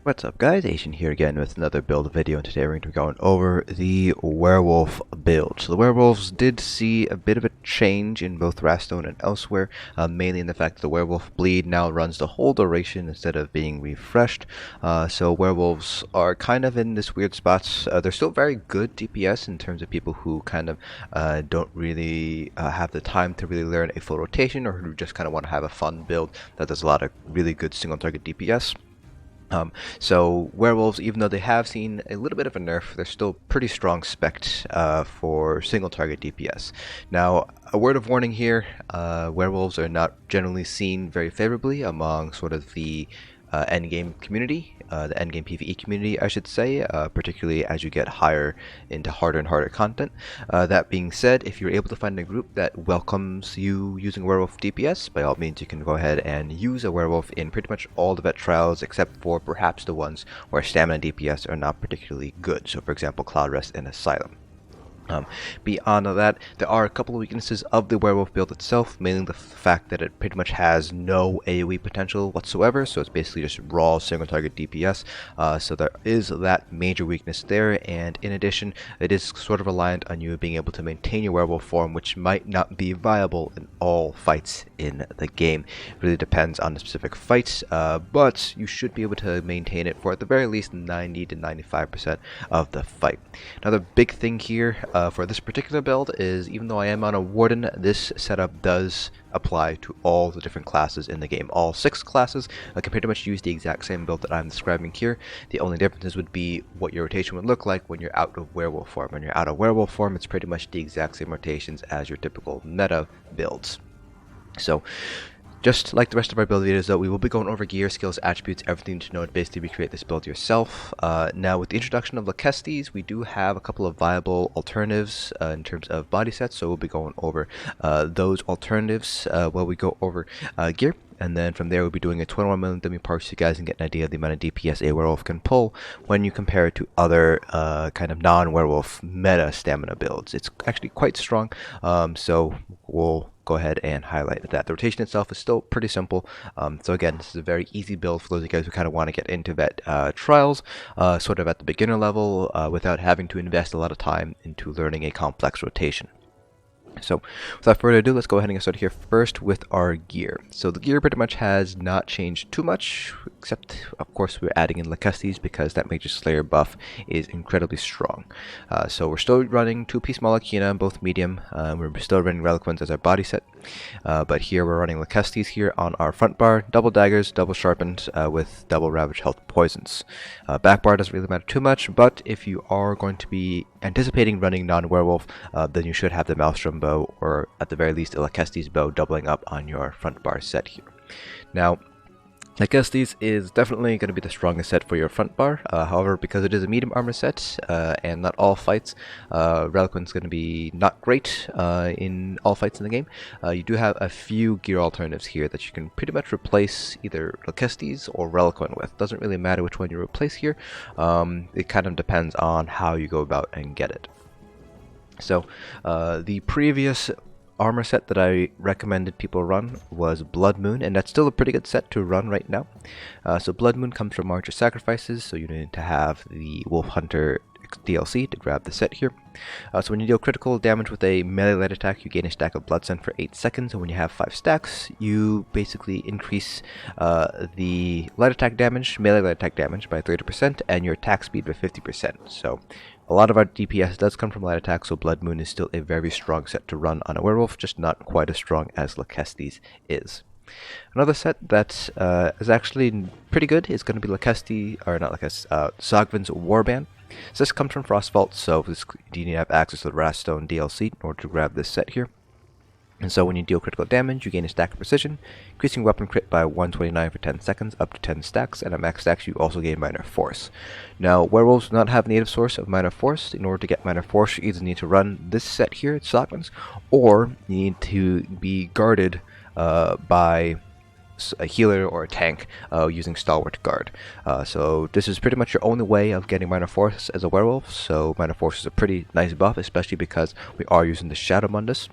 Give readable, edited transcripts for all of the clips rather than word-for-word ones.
What's up guys, Asian here again with another build video, and today we're going to be going over the Werewolf build. So the Werewolves did see a bit of a change in both Wrathstone and Elsweyr, mainly in the fact that the Werewolf bleed now runs the whole duration instead of being refreshed. So Werewolves are kind of in this weird spot. They're still very good DPS in terms of people who kind of don't really have the time to really learn a full rotation, or who just kind of want to have a fun build that does a lot of really good single target DPS. So Werewolves, even though they have seen a little bit of a nerf, they're still pretty strong spec for single target DPS. Now, a word of warning here, Werewolves are not generally seen very favorably among sort of the endgame community, the endgame PvE community, I should say, particularly as you get higher into harder and harder content. That being said, if you're able to find a group that welcomes you using Werewolf DPS, by all means you can go ahead and use a Werewolf in pretty much all the vet trials, except for perhaps the ones where stamina DPS are not particularly good. So for example, Cloud Rest and Asylum. Beyond that, there are a couple of weaknesses of the Werewolf build itself, mainly the fact that it pretty much has no AWE potential whatsoever, so it's basically just raw single target DPS, so there is that major weakness there. And in addition, it is sort of reliant on you being able to maintain your Werewolf form, which might not be viable in all fights in the game. It really depends on the specific fights, but you should be able to maintain it for at the very least 90 to 95% of the fight. Another big thing here for this particular build is, even though I am on a Warden, this setup does apply to all the different classes in the game. All 6 classes can pretty much use the exact same build that I'm describing here. The only differences would be what your rotation would look like when you're out of Werewolf form. When you're out of Werewolf form, it's pretty much the exact same rotations as your typical meta builds. So, just like the rest of our build videos though, we will be going over gear, skills, attributes, everything to know to basically recreate this build yourself. Now with the introduction of Lokkestiiz, we do have a couple of viable alternatives in terms of body sets, so we'll be going over those alternatives while we go over gear. And then from there we'll be doing a 21 million dummy parse so you guys can get an idea of the amount of DPS a Werewolf can pull when you compare it to other kind of non-Werewolf meta stamina builds. It's actually quite strong, so we'll go ahead and highlight that. The rotation itself is still pretty simple, so again, this is a very easy build for those of you guys who kind of want to get into vet trials sort of at the beginner level without having to invest a lot of time into learning a complex rotation. So without further ado, let's go ahead and get started here first with our gear. So the gear pretty much has not changed too much, except of course we're adding in Lokkestiiz because that Major Slayer buff is incredibly strong. So we're still running 2-piece Molag, both medium. We're still running Relequen as our body set, but here we're running Lokkestiiz here on our front bar, double daggers, double sharpened with double ravage health poisons. Back bar doesn't really matter too much, but if you are going to be anticipating running non-Werewolf, then you should have the Maelstrom bow, or at the very least a Lokkestiiz bow, doubling up on your front bar set here. Now, Lokkestiiz is definitely going to be the strongest set for your front bar. However, because it is a medium armor set and not all fights, Relequen's going to be not great in all fights in the game. You do have a few gear alternatives here that you can pretty much replace either Lokkestiiz or Relequen with. Doesn't really matter which one you replace here. It kind of depends on how you go about and get it. So the previous armor set that I recommended people run was Blood Moon, and that's still a pretty good set to run right now. So Blood Moon comes from March of Sacrifices, so you need to have the Wolf Hunter DLC to grab the set here. So when you deal critical damage with a melee light attack, you gain a stack of Blood Scent for 8 seconds, and when you have 5 stacks, you basically increase the light attack damage, melee light attack damage by 30%, and your attack speed by 50%. So a lot of our DPS does come from light attack, so Blood Moon is still a very strong set to run on a Werewolf, just not quite as strong as Lokkestiiz is. Another set that is actually pretty good is going to be Tzogvin's Warband. So this comes from Frostvault, so you need to have access to the Wrathstone DLC in order to grab this set here. And so when you deal critical damage, you gain a stack of precision, increasing weapon crit by 129 for 10 seconds, up to 10 stacks, and at max stacks you also gain minor force. Now, Werewolves do not have a native source of minor force. In order to get minor force, you either need to run this set here at Tzogvin's, or you need to be guarded by a healer or a tank using Stalwart Guard. So this is pretty much your only way of getting minor force as a Werewolf, so minor force is a pretty nice buff, especially because we are using the Shadow Mundus.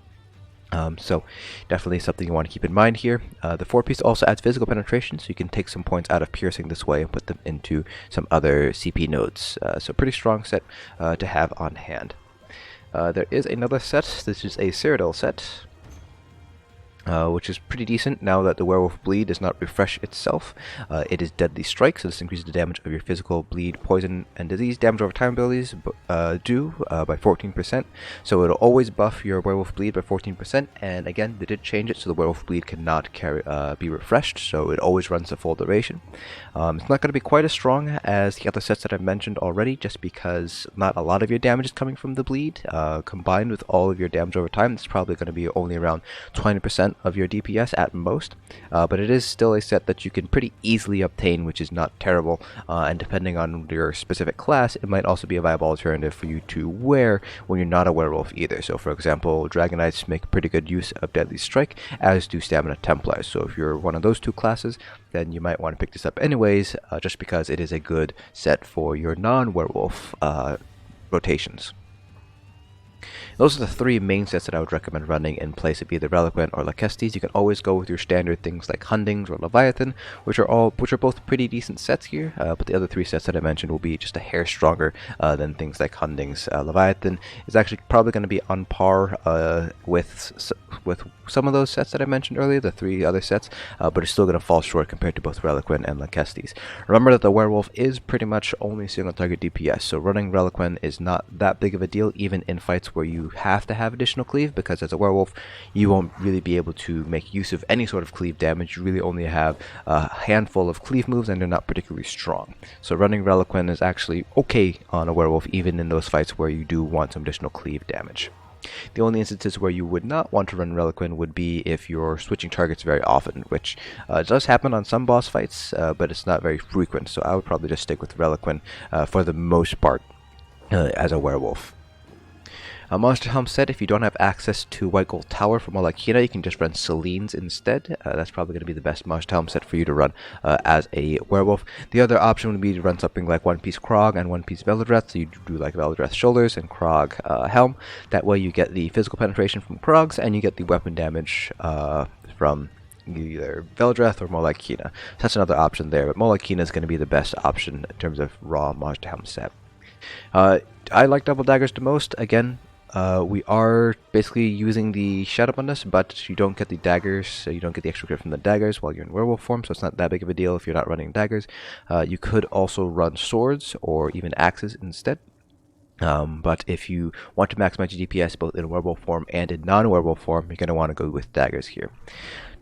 So definitely something you want to keep in mind here. The 4-piece also adds physical penetration, so you can take some points out of piercing this way and put them into some other CP nodes. So pretty strong set to have on hand. There is another set. This is a Cyrodiil set, which is pretty decent now that the Werewolf Bleed does not refresh itself. It is Deadly Strike, so this increases the damage of your physical, bleed, poison, and disease damage over time abilities by 14%. So it'll always buff your Werewolf Bleed by 14%, and again, they did change it so the Werewolf Bleed cannot be refreshed, so it always runs the full duration. It's not going to be quite as strong as the other sets that I've mentioned already, just because not a lot of your damage is coming from the bleed. Combined with all of your damage over time, it's probably going to be only around 20% of your DPS at most, but it is still a set that you can pretty easily obtain, which is not terrible, and depending on your specific class, it might also be a viable alternative for you to wear when you're not a werewolf either. So for example, Dragon Knights make pretty good use of Deadly Strike, as do Stamina Templars. So if you're one of those two classes, then you might want to pick this up anyways, just because it is a good set for your non-werewolf rotations. Those are the 3 main sets that I would recommend running in place of either Relequen or Lokkestiiz. You can always go with your standard things like Hundings or Leviathan, which are both pretty decent sets here, but the other 3 sets that I mentioned will be just a hair stronger than things like Hundings. Leviathan is actually probably going to be on par with some of those sets that I mentioned earlier, the 3 other sets, but it's still going to fall short compared to both Relequen and Lokkestiiz. Remember that the Werewolf is pretty much only single target DPS, so running Relequen is not that big of a deal, even in fights where you have to have additional cleave, because as a werewolf you won't really be able to make use of any sort of cleave damage. You really only have a handful of cleave moves, and they're not particularly strong. So running Relequen is actually okay on a werewolf, even in those fights where you do want some additional cleave damage. The only instances where you would not want to run Relequen would be if you're switching targets very often, which does happen on some boss fights, but it's not very frequent, so I would probably just stick with Relequen for the most part as a werewolf. A Monster Helm set, if you don't have access to White Gold Tower from Molag, you can just run Selene's instead. That's probably going to be the best Monster Helm set for you to run as a werewolf. The other option would be to run something like 1-piece Krog and 1-piece Velidreth, so you do like Velidreth Shoulders and Krog Helm. That way you get the physical penetration from Krogs, and you get the weapon damage from either Velidreth or Molag. So that's another option there, but Molag is going to be the best option in terms of raw Monster Helm set. I like double daggers the most. Again, we are basically using the Shadow Mundus, but you don't get the daggers, so you don't get the extra crit from the daggers while you're in werewolf form, so it's not that big of a deal if you're not running daggers. You could also run swords or even axes instead. But if you want to maximize your DPS both in werewolf form and in non-werewolf form, you're going to want to go with daggers here.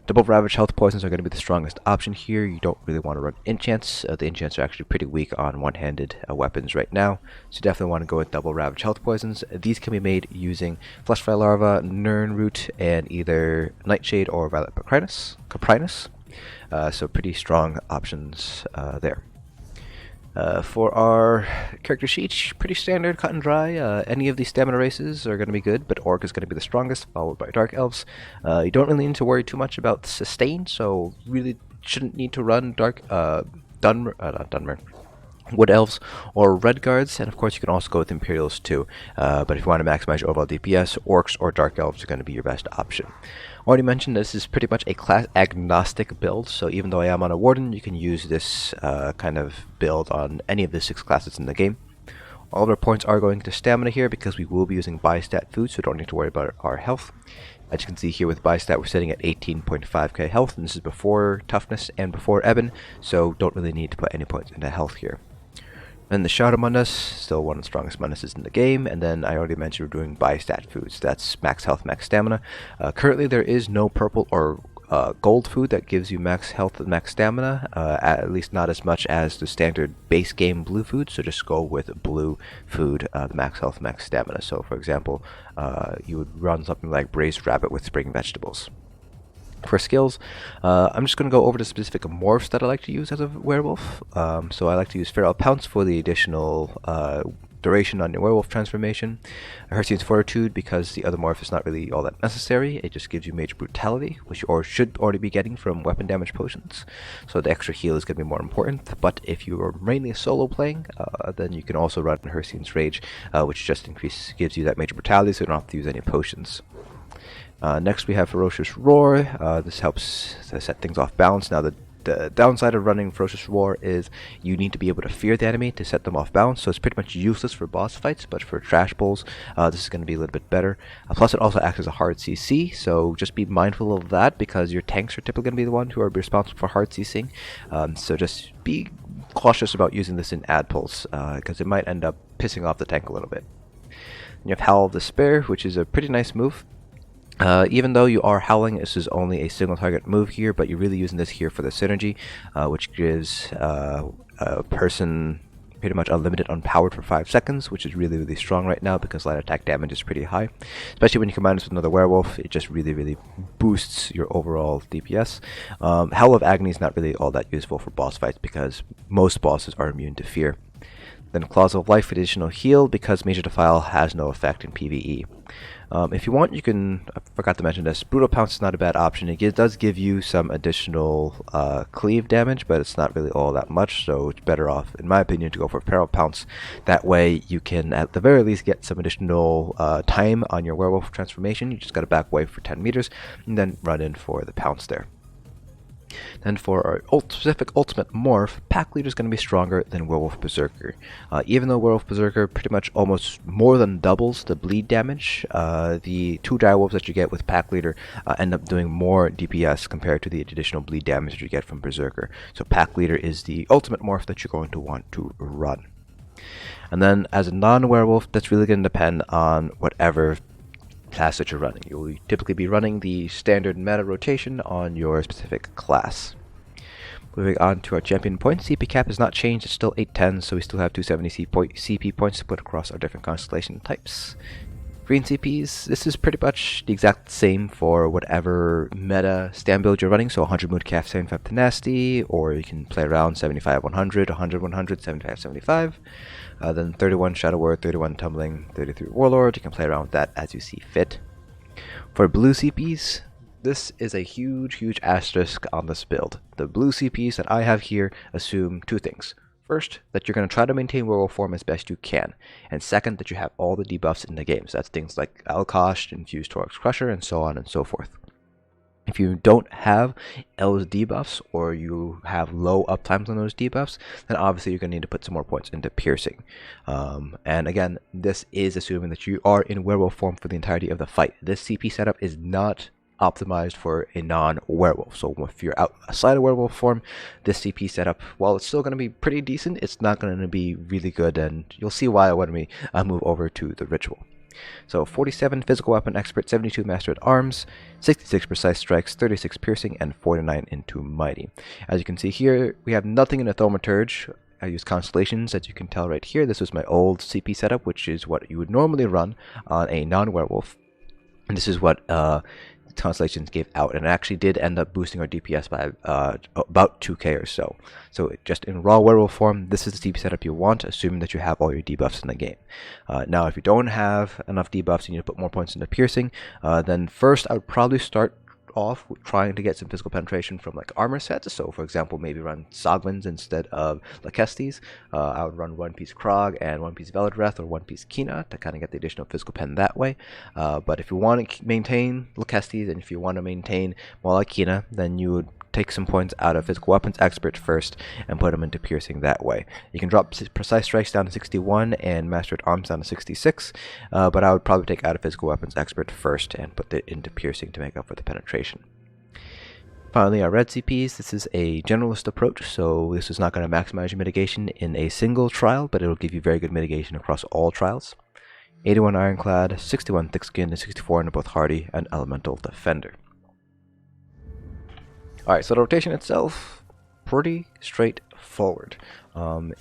Double Ravage health poisons are going to be the strongest option here. You don't really want to run enchants. The enchants are actually pretty weak on one-handed weapons right now, so you definitely want to go with double Ravage health poisons. These can be made using Fleshfly Larva, Nirn Root, and either Nightshade or Violet Caprinus. So pretty strong options there. For our character sheet, pretty standard, cut and dry. Any of these stamina races are going to be good, but Orc is going to be the strongest, followed by Dark Elves. You don't really need to worry too much about sustain, so really shouldn't need to run Wood Elves or Red Guards, and of course you can also go with Imperials too. But if you want to maximize your overall DPS, Orcs or Dark Elves are going to be your best option. Already mentioned, this is pretty much a class agnostic build, so even though I am on a Warden, you can use this kind of build on any of the 6 classes in the game. All of our points are going to stamina here because we will be using buy-stat food, so don't need to worry about our health. As you can see here with buy-stat, we're sitting at 18.5k health, and this is before toughness and before Ebon, so don't really need to put any points into health here. Then the Shadow Mundus, still one of the strongest Munduses in the game, and then I already mentioned we're doing buy-stat foods. That's max health, max stamina. Currently there is no purple or gold food that gives you max health and max stamina, at least not as much as the standard base game blue food, so just go with blue food, the max health, max stamina. So for example, you would run something like Braised Rabbit with spring vegetables. For skills, I'm just going to go over the specific morphs that I like to use as a werewolf. So I like to use Feral Pounce for the additional duration on your werewolf transformation. Hircine's Fortitude because the other morph is not really all that necessary. It just gives you Major Brutality, which you should already be getting from weapon damage potions. So the extra heal is going to be more important. But if you are mainly solo playing, then you can also run Hircine's Rage, which just gives you that Major Brutality, so you don't have to use any potions. Next we have Ferocious Roar. This helps to set things off balance. Now the downside of running Ferocious Roar is you need to be able to fear the enemy to set them off balance, so it's pretty much useless for boss fights, but for trash pulls, this is going to be a little bit better. Plus it also acts as a hard CC, so just be mindful of that because your tanks are typically going to be the ones who are responsible for hard CCing, so just be cautious about using this in ad pulls, because it might end up pissing off the tank a little bit. And you have Howl of Despair, which is a pretty nice move. Even though you are howling, this is only a single target move here, but you're really using this here for the synergy, which gives a person pretty much unlimited unpowered for 5 seconds, which is really, really strong right now because light attack damage is pretty high. Especially when you combine this with another werewolf, it just really, really boosts your overall DPS. Howl of Agony is not really all that useful for boss fights because most bosses are immune to fear. Then Claws of Life, additional heal, because Major Defile has no effect in PvE. If you want, you can, I forgot to mention this, Brutal Pounce is not a bad option. It does give you some additional cleave damage, but it's not really all that much, so it's better off, in my opinion, to go for Pounce. That way you can, at the very least, get some additional time on your werewolf transformation. You just gotta back away for 10 meters, and then run in for the Pounce there. Then for our specific ultimate morph, Pack Leader is going to be stronger than Werewolf Berserker. Even though Werewolf Berserker pretty much almost more than doubles the bleed damage, the 2 direwolves that you get with Pack Leader end up doing more DPS compared to the additional bleed damage that you get from Berserker. So Pack Leader is the ultimate morph that you're going to want to run. And then as a non-werewolf, that's really going to depend on whatever class that you're running. You'll typically be running the standard meta rotation on your specific class. Moving on to our champion points, CP cap has not changed, it's still 810, so we still have 270 CP points to put across our different constellation types. Green CPs, this is pretty much the exact same for whatever meta stand build you're running, so 100 Mood Calf, 75 Tenacity, or you can play around 75 100, 100 100, 75 75. Then 31 Shadow Word, 31 Tumbling, 33 Warlord, you can play around with that as you see fit. For blue CPs, this is a huge, huge asterisk on this build. The blue CPs that I have here assume 2 things. First, that you're going to try to maintain werewolf form as best you can, and second, that you have all the debuffs in the game. So that's things like Alkosh, Infused Torx Crusher, and so on and so forth. If you don't have those debuffs, or you have low uptimes on those debuffs, then obviously you're going to need to put some more points into piercing. And again, this is assuming that you are in werewolf form for the entirety of the fight. This CP setup is not optimized for a non-werewolf. So if you're outside of werewolf form, this CP setup, while it's still going to be pretty decent, it's not going to be really good, and you'll see why when we move over to the ritual. So 47 physical weapon expert, 72 master at arms, 66 precise strikes, 36 piercing, and 49 into mighty. As you can see here, we have nothing in the thaumaturge. I use constellations, as you can tell right here. This was my old CP setup, which is what you would normally run on a non-werewolf. And this is what constellations gave out, and it actually did end up boosting our DPS by about 2k or so. So just in raw werewolf form, this is the CP setup you want, assuming that you have all your debuffs in the game. Now if you don't have enough debuffs, you need to put more points into piercing, then first I would probably start off with trying to get some physical penetration from like armor sets. So for example, maybe run Tzogvins instead of Lokkestiiz. I would run 1 piece Krog and 1 piece Velidreth or 1 piece Kina to kind of get the additional physical pen that way. But if you want to maintain Lokkestiiz and if you want to maintain Molag Kina, then you would take some points out of physical weapons expert first and put them into piercing that way. You can drop precise strikes down to 61 and master at arms down to 66, but I would probably take out of physical weapons expert first and put it into piercing to make up for the penetration. Finally, our red CPs, this is a generalist approach, so this is not going to maximize your mitigation in a single trial, but it will give you very good mitigation across all trials. 81 Ironclad, 61 Thick Skin, and 64 into both Hardy and Elemental Defender. Alright, so the rotation itself, pretty straightforward.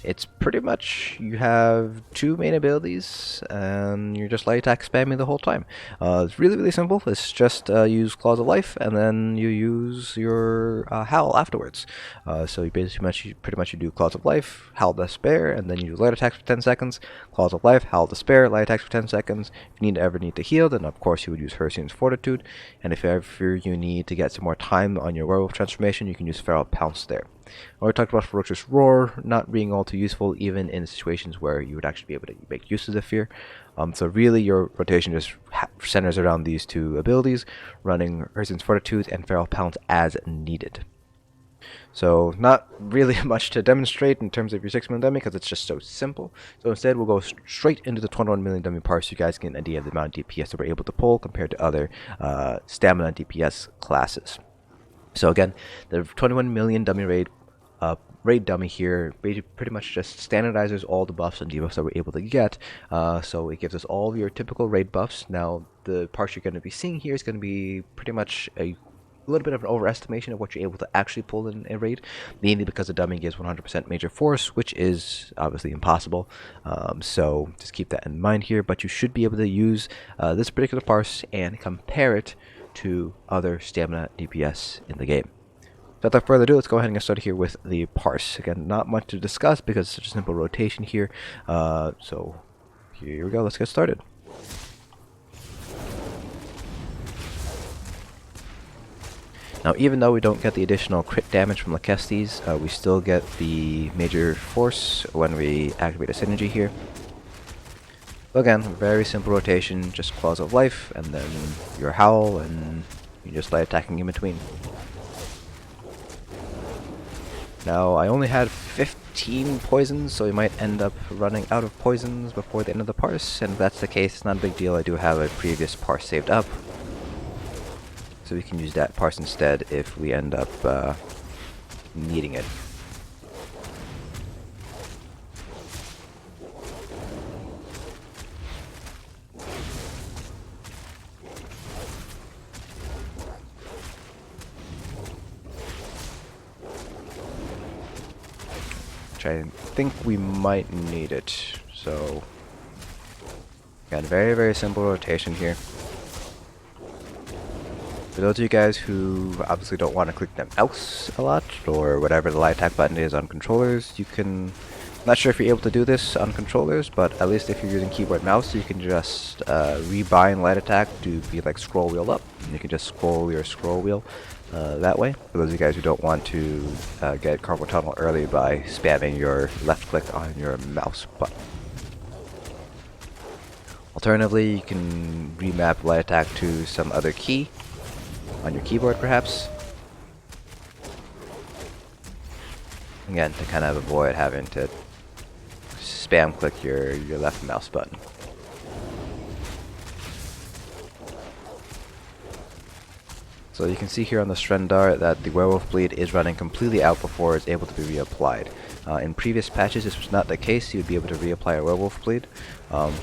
It's pretty much, you have 2 main abilities, and you're just light attack spamming the whole time. It's really, really simple. It's just use Claws of Life, and then you use your Howl afterwards. So you pretty much you do Claws of Life, Howl Despair, and then you do light attacks for 10 seconds, Claws of Life, Howl Despair, light attacks for 10 seconds. If you ever need to heal, then of course you would use Hircine's Fortitude, and if ever you need to get some more time on your werewolf transformation, you can use Feral Pounce there. We talked about Ferocious Roar not being all too useful even in situations where you would actually be able to make use of the fear. So really your rotation just centers around these two abilities, running Hircine's Fortitude and Feral Pounce as needed. So not really much to demonstrate in terms of your 6 million dummy because it's just so simple. So instead we'll go straight into the 21 million dummy parse so you guys get an idea of the amount of DPS that we're able to pull compared to other stamina DPS classes. So again, the 21 million dummy raid dummy here pretty much just standardizes all the buffs and debuffs that we're able to get. So it gives us all of your typical raid buffs. Now the parts you're going to be seeing here is going to be pretty much a little bit of an overestimation of what you're able to actually pull in a raid, mainly because the dummy gives 100% major force, which is obviously impossible. So just keep that in mind here, but you should be able to use this particular parse and compare it to other stamina DPS in the game. So without further ado, let's go ahead and get started here with the parse. Again, not much to discuss because it's such a simple rotation here. So here we go, let's get started. Now, even though we don't get the additional crit damage from Lokkestiiz, we still get the major force when we activate a synergy here. So again, very simple rotation, just Claws of Life, and then your Howl, and you just light attacking in between. Now, I only had 15 poisons, so we might end up running out of poisons before the end of the parse, and if that's the case, it's not a big deal. I do have a previous parse saved up, so we can use that parse instead if we end up needing it. Which I think we might need it. So again, very, very simple rotation here. For those of you guys who obviously don't want to click the mouse a lot, or whatever the light attack button is on controllers, you can, not sure if you're able to do this on controllers, but at least if you're using keyboard mouse, you can just rebind light attack to be like scroll wheel up, and you can just scroll your scroll wheel that way. For those of you guys who don't want to get carpal tunnel early by spamming your left click on your mouse button. Alternatively, you can remap light attack to some other key on your keyboard, perhaps. Again, to kind of avoid having to spam click your left mouse button. So you can see here on the Strendar that the Werewolf Bleed is running completely out before it's able to be reapplied. In previous patches this was not the case. You'd be able to reapply a Werewolf Bleed.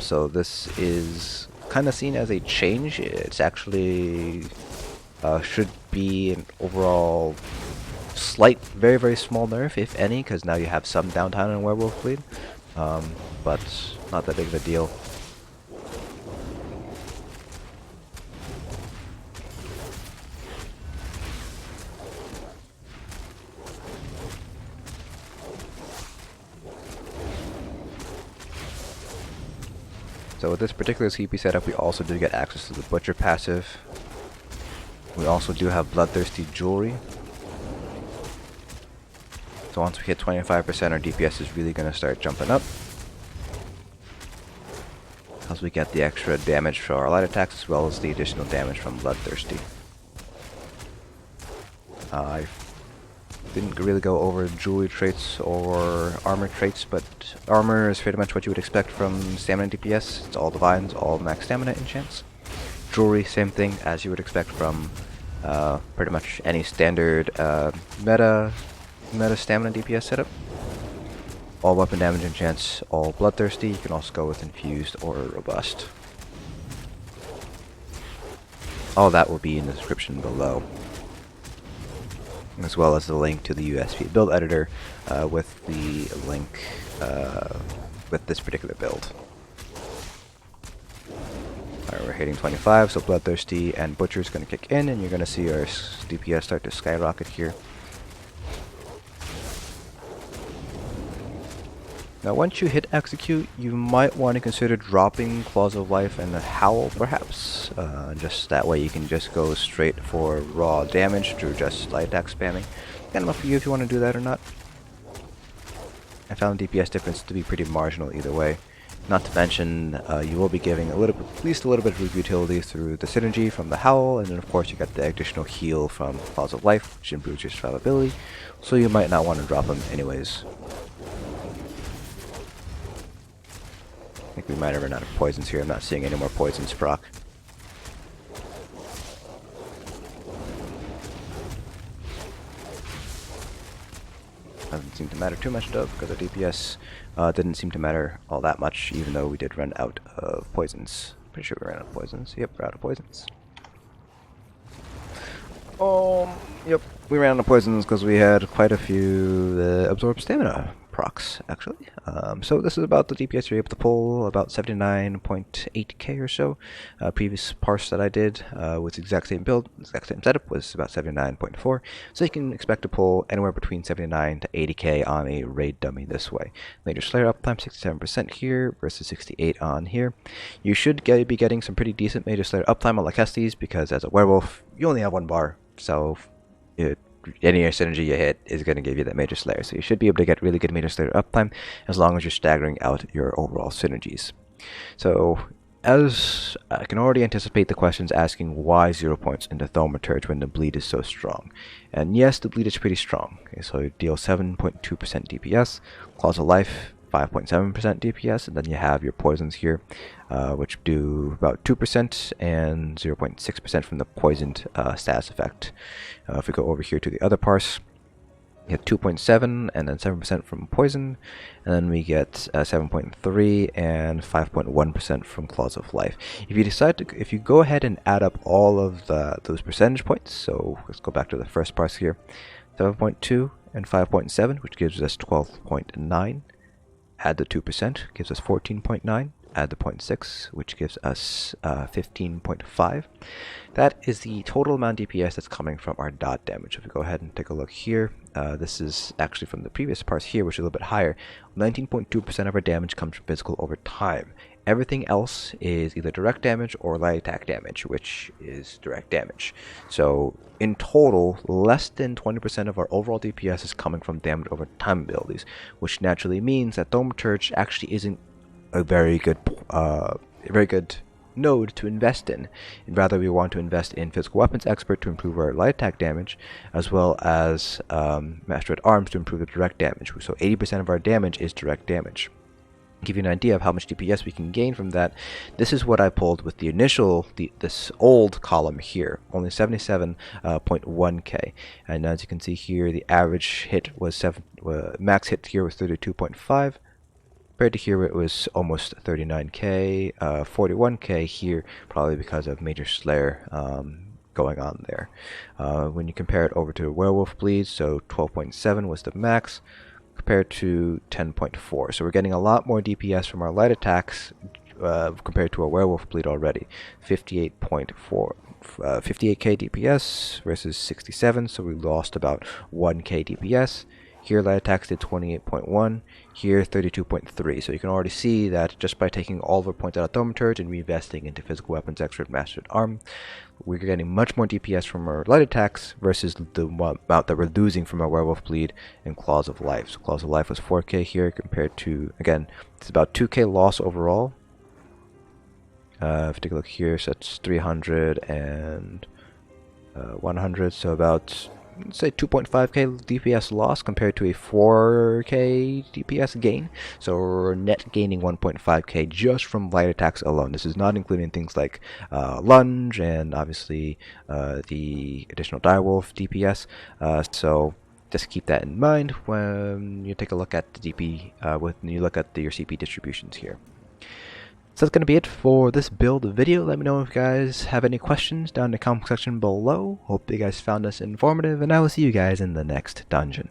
So this is kind of seen as a change. It's actually should be an overall slight, very, very small nerf, if any, because now you have some downtime on Werewolf Bleed, but not that big of a deal. So with this particular CP setup, we also do get access to the Butcher passive. We also do have Bloodthirsty Jewelry. So once we hit 25%, our DPS is really going to start jumping up. As we get the extra damage for our light attacks, as well as the additional damage from Bloodthirsty. I didn't really go over jewelry traits or armor traits, but armor is pretty much what you would expect from stamina DPS. It's all divines, all max stamina enchants. Jewelry, same thing as you would expect from pretty much any standard meta stamina DPS setup. All weapon damage enchants, all bloodthirsty. You can also go with infused or robust. All that will be in the description below, as well as the link to the USP build editor with the link with this particular build. Alright, we're hitting 25, so Bloodthirsty and Butcher is going to kick in, and you're going to see our DPS start to skyrocket here. Now once you hit execute, you might want to consider dropping Claws of Life and a Howl, perhaps. Just that way you can just go straight for raw damage through just light attack spamming. Kind of up to you if you want to do that or not. I found DPS difference to be pretty marginal either way. Not to mention, you will be giving at least a little bit of utility through the synergy from the Howl, and then of course you got the additional heal from Claws of Life, which improves your survivability, so you might not want to drop them anyways. I think we might have run out of poisons here. I'm not seeing any more poisons proc. Doesn't seem to matter too much though, because our DPS didn't seem to matter all that much, even though we did run out of poisons. Pretty sure we ran out of poisons. Yep, we're out of poisons. Yep, we ran out of poisons because we had quite a few absorb stamina procs, actually. So this is about the DPS you're able to pull, about 79.8k or so. Previous parse that I did with the exact same build, exact same setup, was about 79.4. So you can expect to pull anywhere between 79 to 80k on a raid dummy this way. Major Slayer uptime 67% here versus 68 on here. You should be getting some pretty decent Major Slayer uptime on Lokkestiiz, because as a werewolf, you only have one bar, so any synergy you hit is going to give you that Major Slayer. So you should be able to get really good Major Slayer uptime as long as you're staggering out your overall synergies. So as I can already anticipate the questions asking why 0 points into Thaumaturge when the bleed is so strong. And yes, the bleed is pretty strong. Okay, so you deal 7.2% DPS, Claws of Life 5.7% DPS, and then you have your poisons here, which do about 2% and 0.6% from the poisoned status effect. If we go over here to the other parse, we get 2.7 and then 7% from poison, and then we get 7.3 and 5.1% from Claws of Life. If you go ahead and add up all of those percentage points, so let's go back to the first parse here, 7.2 and 5.7, which gives us 12.9. Add the 2%, gives us 14.9. Add the 0.6, which gives us 15.5. That is the total amount of DPS that's coming from our dot damage. If we go ahead and take a look here, this is actually from the previous parts here, which is a little bit higher. 19.2% of our damage comes from physical over time. Everything else is either direct damage or light attack damage, which is direct damage. So in total, less than 20% of our overall DPS is coming from damage over time abilities, which naturally means that Thaumaturge actually isn't a very good node to invest in. And rather, we want to invest in Physical Weapons Expert to improve our light attack damage, as well as Master at Arms to improve the direct damage. So 80% of our damage is direct damage. Give you an idea of how much DPS we can gain from that. This is what I pulled with the this old column here, only 77.1k, and as you can see here, the average hit was max hit here was 32.5. Compared to here, it was almost 39k, 41k here, probably because of Major Slayer going on there. When you compare it over to Werewolf Bleed, so 12.7 was the max, compared to 10.4. So we're getting a lot more DPS from our light attacks compared to a Werewolf Bleed already. 58.4. 58k DPS versus 67, so we lost about 1k DPS. Here light attacks did 28.1, here 32.3. So you can already see that just by taking all of our points out of Thaumaturge and reinvesting into Physical Weapons Expert Master at Arm, we're getting much more DPS from our light attacks versus the amount that we're losing from our Werewolf Bleed and Claws of Life. So Claws of Life was 4k here compared to, again, it's about 2k loss overall. If you take a look here, so that's 300 and 100, so about, let's say 2.5k DPS loss compared to a 4k DPS gain. So we're net gaining 1.5k just from light attacks alone. This is not including things like lunge and obviously the additional direwolf DPS. So just keep that in mind when you take a look at the DP when you look at your CP distributions here. So that's going to be it for this build video. Let me know if you guys have any questions down in the comment section below. Hope you guys found this informative, and I will see you guys in the next dungeon.